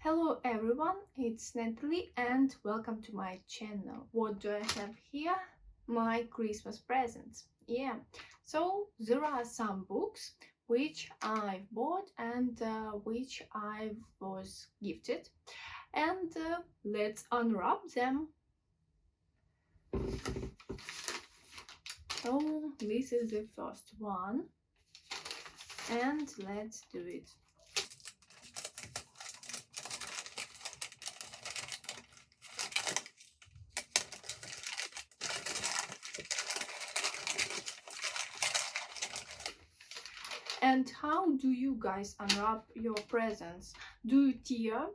Hello everyone, it's Natalie and welcome to my channel. What do I have here? My Christmas presents. So there are some books which I've bought and which I was gifted, and let's unwrap them. So this is the first one and let's do it. And how do you guys unwrap your presents? Do you tear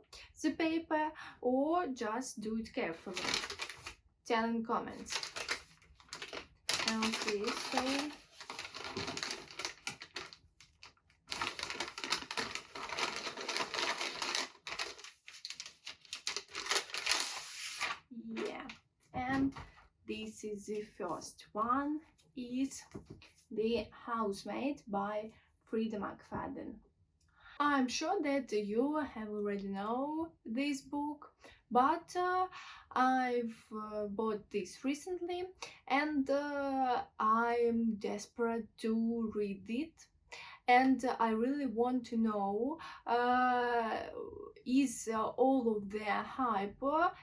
the paper or just do it carefully? Tell in comments. Okay, so yeah, and this is the first one, is The Housemaid by Frida McFadden. I'm sure that you have already know this book, but I've bought this recently and I'm desperate to read it. And I really want to know, is all of the hype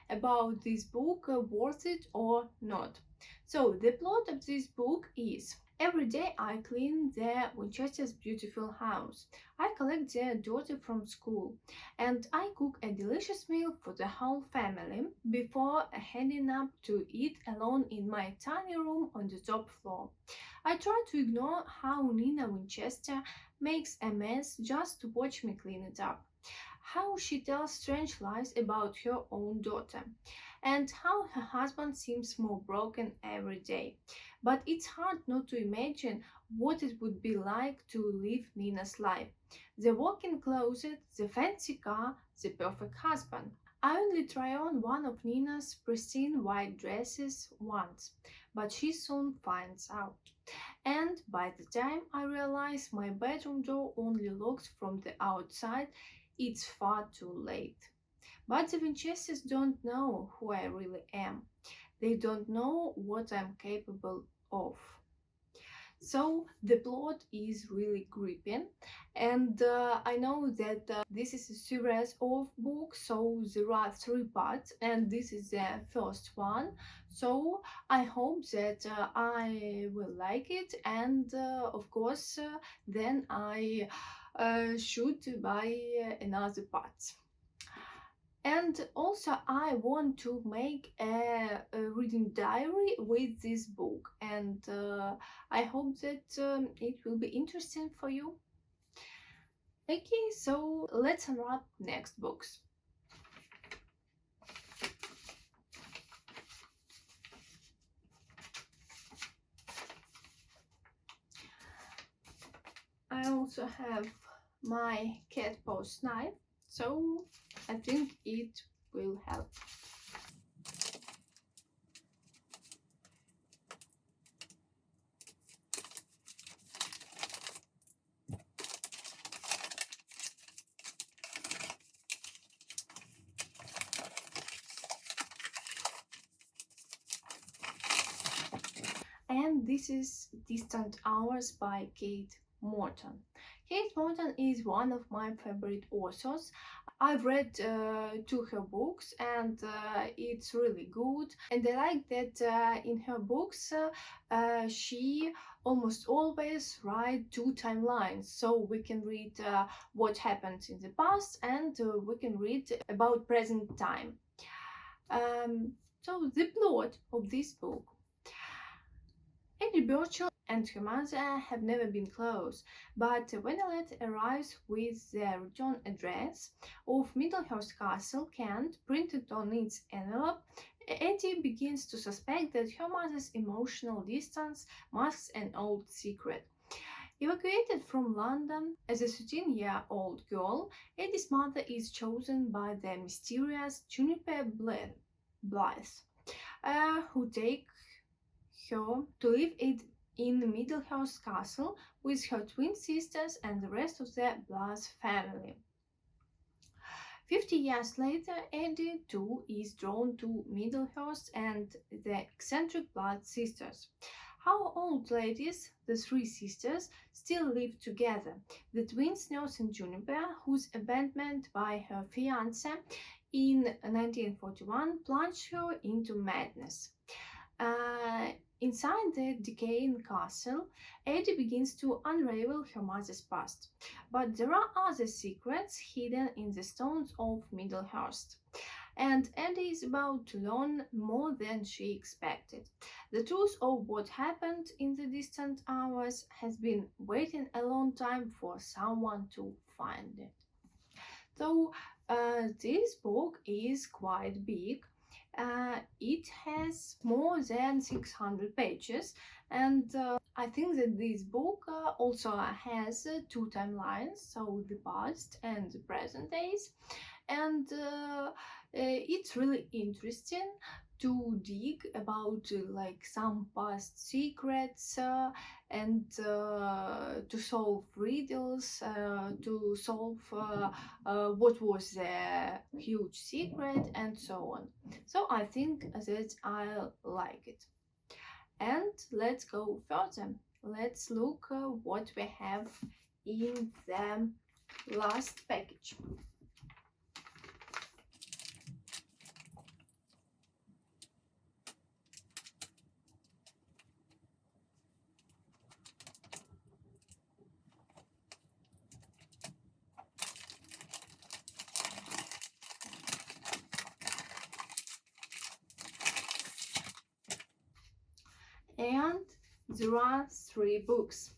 about this book worth it or not? So the plot of this book is: every day I clean the Winchester's beautiful house. I collect their daughter from school and I cook a delicious meal for the whole family before heading up to eat alone in my tiny room on the top floor. I try to ignore how Nina Winchester makes a mess just to watch me clean it up, how she tells strange lies about her own daughter, and how her husband seems more broken every day. But it's hard not to imagine what it would be like to live Nina's life. The walk-in closet, the fancy car, the perfect husband. I only try on one of Nina's pristine white dresses once, but she soon finds out. And by the time I realize my bedroom door only locks from the outside, it's far too late. But the Winchesters don't know who I really am. They don't know what I'm capable of. So the plot is really gripping, and I know that this is a series of books, so there are three parts, and this is the first one. So I hope that I will like it, and of course, then I should buy another part. And also, I want to make a reading diary with this book, and I hope that it will be interesting for you. Okay, so let's unwrap next books. I also have my cat post knife, so I think it will help. And this is Distant Hours by Kate Morton. Kate Morton is one of my favorite authors. I've read two her books and it's really good. And I like that in her books she almost always write two timelines. So we can read what happened in the past and we can read about present time. So the plot of this book: Eddie Birchall and her mother have never been close, but when a letter arrives with the return address of Middlehurst Castle, Kent, printed on its envelope, Eddie begins to suspect that her mother's emotional distance masks an old secret. Evacuated from London as a 13-year-old girl, Eddie's mother is chosen by the mysterious Juniper Blythe, who take her to live in Middlehurst Castle with her twin sisters and the rest of the Blythe family. 50 years later, Eddie too is drawn to Middlehurst and the eccentric Blood sisters. How old ladies, the three sisters, still live together. The twins nursing Juniper, whose abandonment by her fiance in 1941 plunged her into madness. Uh, Inside the decaying castle, Eddie begins to unravel her mother's past. But there are other secrets hidden in the stones of Middlehurst. And Eddie is about to learn more than she expected. The truth of what happened in the distant hours has been waiting a long time for someone to find it. So, this book is quite big. It has more than 600 pages, and I think that this book also has two timelines, so the past and the present days, and it's really interesting to dig about like some past secrets and to solve riddles, to solve what was the huge secret and so on. So I think that I like it. And let's go further. Let's look what we have in the last package. And there are three books.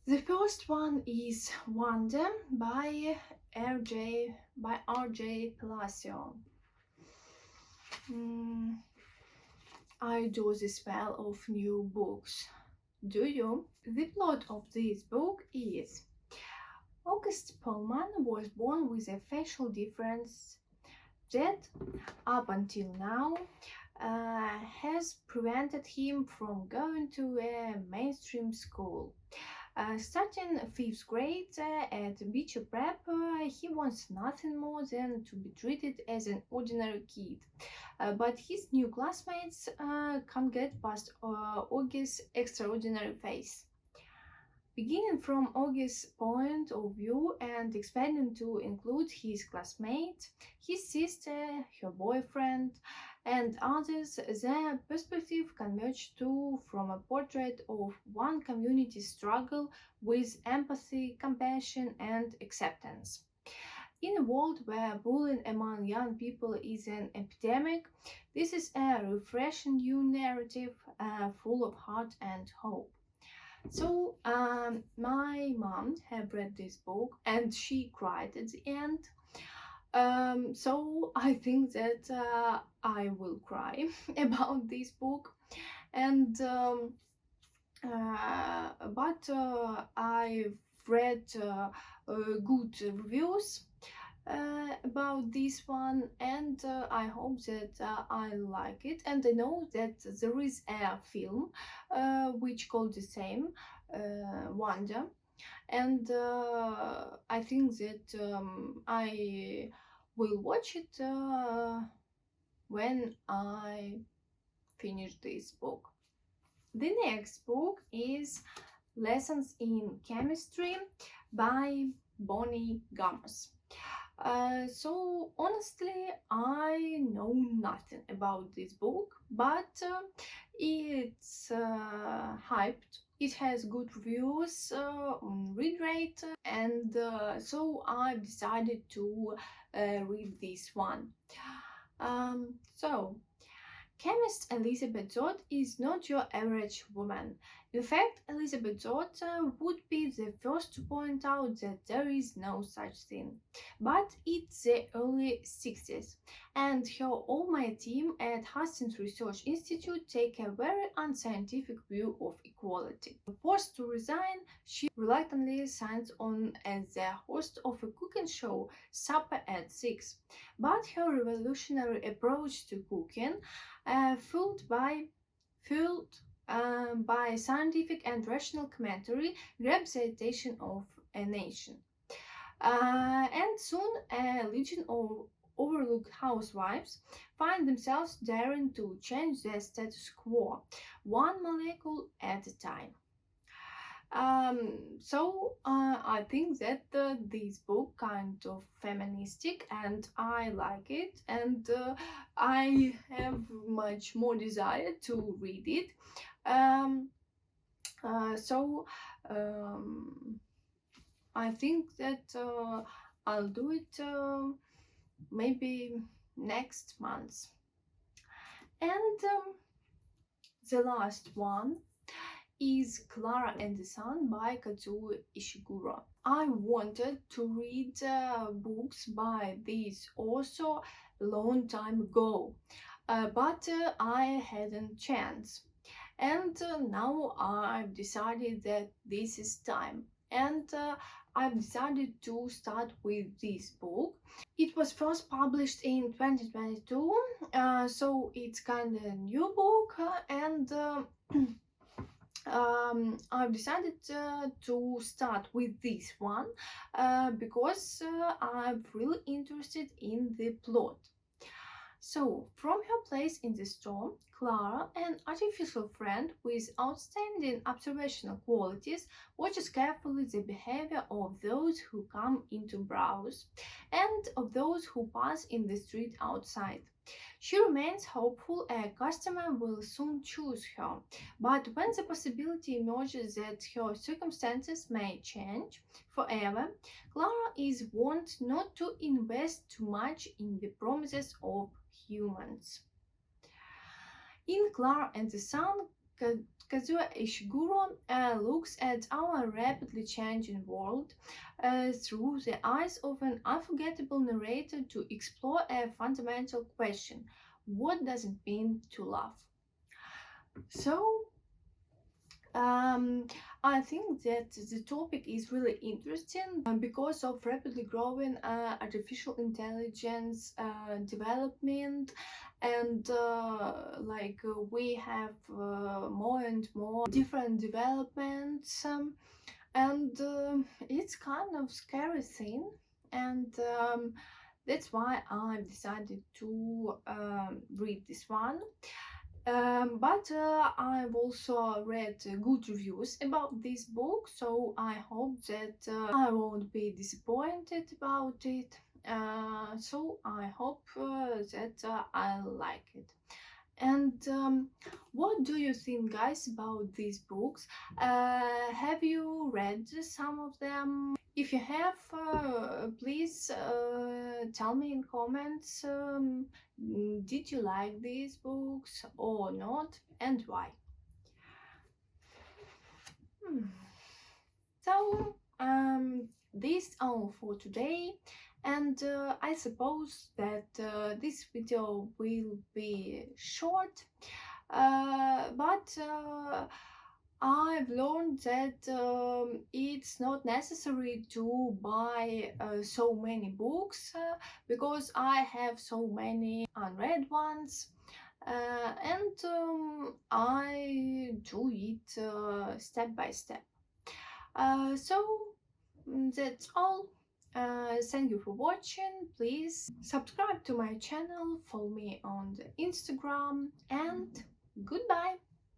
The first one is Wonder by R.J. Palacio. I do the spell of new books. Do you? The plot of this book is August Pullman was born with a facial difference that, up until now, has prevented him from going to a mainstream school. Starting fifth grade at Beecher Prep, he wants nothing more than to be treated as an ordinary kid. But his new classmates can't get past August's extraordinary face. Beginning from August's point of view and expanding to include his classmates, his sister, her boyfriend, and others, the perspective converges to from a portrait of one community's struggle with empathy, compassion, and acceptance. In a world where bullying among young people is an epidemic, this is a refreshing new narrative full of heart and hope. So, my mom had read this book and she cried at the end. So, I think that I will cry about this book. And but I've read good reviews about this one, and I hope that I like it. And I know that there is a film which called the same, Wonder, and I think that I will watch it when I finish this book. The next book is Lessons in Chemistry by Bonnie Gamos. So honestly, I know nothing about this book, but it's hyped. It has good reviews on ReadRate, and so I've decided to read this one. So chemist Elizabeth Zott is not your average woman. In fact, Elizabeth Zott would be the first to point out that there is no such thing. But it's the early 60s, and her all-my team at Hastings Research Institute take a very unscientific view of equality. Forced to resign, she reluctantly signs on as the host of a cooking show, Supper at 6. But her revolutionary approach to cooking fueled by scientific and rational commentary grabs the attention of a nation. And soon a legion of overlooked housewives find themselves daring to change the status quo, one molecule at a time. I think that this book kind of feministic, and I like it, and I have much more desire to read it. Um, so I think that I'll do it maybe next month. And the last one is Clara and the Sun by Kazuo Ishiguro. I wanted to read books by this author a long time ago, but I hadn't chance. And now I've decided that this is time. And I've decided to start with this book. It was first published in 2022, so it's kind of a new book, and I've decided to start with this one because I'm really interested in the plot. So, from her place in the storm, Clara, an artificial friend with outstanding observational qualities, watches carefully the behavior of those who come in to browse and of those who pass in the street outside. She remains hopeful a customer will soon choose her, but when the possibility emerges that her circumstances may change forever, Clara is warned not to invest too much in the promises of humans. In Clara and the Sun, Kazuo Ishiguro looks at our rapidly changing world through the eyes of an unforgettable narrator to explore a fundamental question: what does it mean to love? So, I think that the topic is really interesting because of rapidly growing artificial intelligence development, and we have more and more different developments, and it's kind of scary thing, and that's why I decided to read this one. But I've also read good reviews about this book, so I hope that I won't be disappointed about it. So I hope that I'll like it. And what do you think, guys, about these books? Have you read some of them? If you have, please tell me in comments. Did you like these books or not, and why? Hmm. So, this all for today, and I suppose that this video will be short, but I've learned that it's not necessary to buy so many books because I have so many unread ones. And I do it step by step. That's all. Thank you for watching. Please subscribe to my channel, follow me on the Instagram, and goodbye.